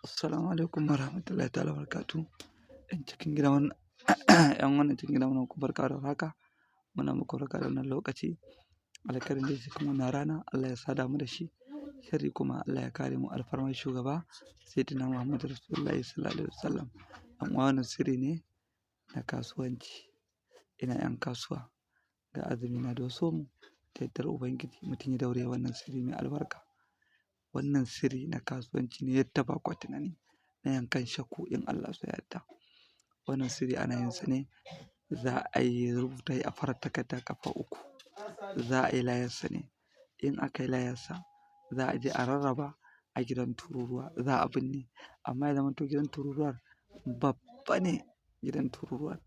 Assalamu alaikum warahmatullahi ta'ala wabarakatuh. ‘Yan cikin gida wannan ‘yan wannan cikin gida muna muku barka da warhaka, muna muku barka da wannan lokaci. Alkhairin da yake cikin wannan rana Allah ya sada mu da shi, sharri kuma Allah ya kare mu alfarmar shugaba Sayyidina Muhammadu Rasulullahi sallallahu alaihi wasallam. Ɗan uwa wannan sirri ne na kasuwanci. Ina ‘yan kasuwa ga azumi na doso mu da yardar Ubangiji mutum ya daure wannan sirri mai albarka. Wannan sirri na kasuwanci ne yadda ba kwa tunani, na yankan shakku in Allah so ya yarda. Wannan sirri ana yin sa ne za a yi rubuta a farar takarda ƙafa uku. Za a yi layarsa ne. In aka yi layarsa za a je a rarraba a gidan tururuwa za a binne. Amma ya zamanto gidan tururuwar babba ne gidan tururuwar.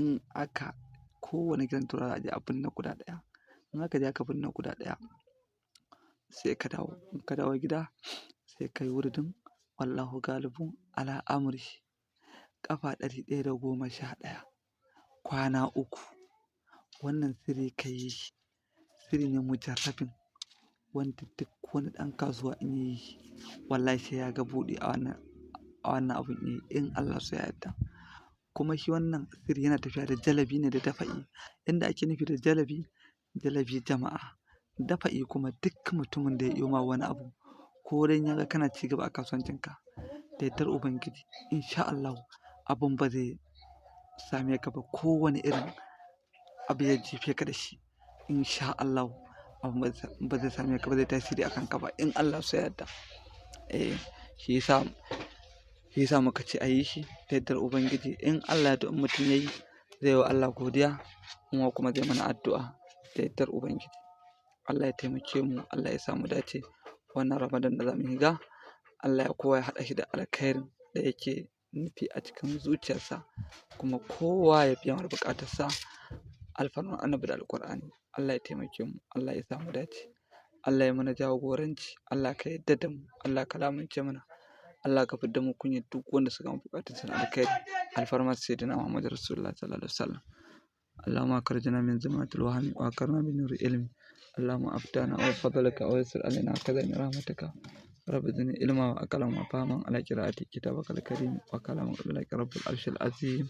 In aka kowane gidan tururuwa za a je a binne guda ɗaya. In aka je aka binne guda ɗaya sai ka dawo. In ka dawo gida sai ka yi wuridin wallahu galibun ala amri ƙafa 111 kwana uku. Wannan sirri ka yi shi sirri ne mujarrabin wanda duk wani ɗan kasuwa in ya yi shi wallahi sai ya ga buɗi a wannan abun yi in Allah so ya yarda. Kuma shi wannan sirri yana tafiya da jalabi ne da dafa'i. Inda ake nufi da jalabi, jalabi jama'a. Dafa'i kuma duk mutumin da ya iyo ma wani abu ko dan ya ga kana ci gaba a kasuwancinka da yardar Ubangiji in sha Allahu abun ba zai same ka ba. Kowane irin abu ya jefe ka da shi in sha Allahu abun ba zai same ka ba, zai tasiri a kanka ba in Allah so ya yarda. Shi yasa muka ce a yi shi da yardar Ubangiji. In Allah ya yarda in mutum ya yi zai yi wa Allah godiya kuma zai mana addu'a da yardar Ubangiji. Allah ya taimake mu, Allah ya sa mu dace wannan Ramadan da za mu shiga. Allah ya kowa ya haɗa shi da alkhairin da yake nufi a cikin zuciyarsa kuma kowa ya biya mar buƙatarsa alfarman Annabi da Alqur'ani. Allah ya taimake mu, Allah ya sa mu dace, Allah ya mana jagoranci, Allah ka yarda da mu, Allah ka lamunce mana, Allah ka fidda mu kunyar duk wanda suka mu buƙatarsa na alkhairi alfarman Sayyidina Muhammadu Rasulullah sallallahu alaihi wasallam. اللهم أخرجنا من ظلمات الوهم وأكرمنا بنور العلم اللهم أفتنا وفضلك ويسر علينا كذا رحمتك رب زدني علما وأكرما وفهما على قراءة كتابك الكريم وكلامك رب العرش العظيم.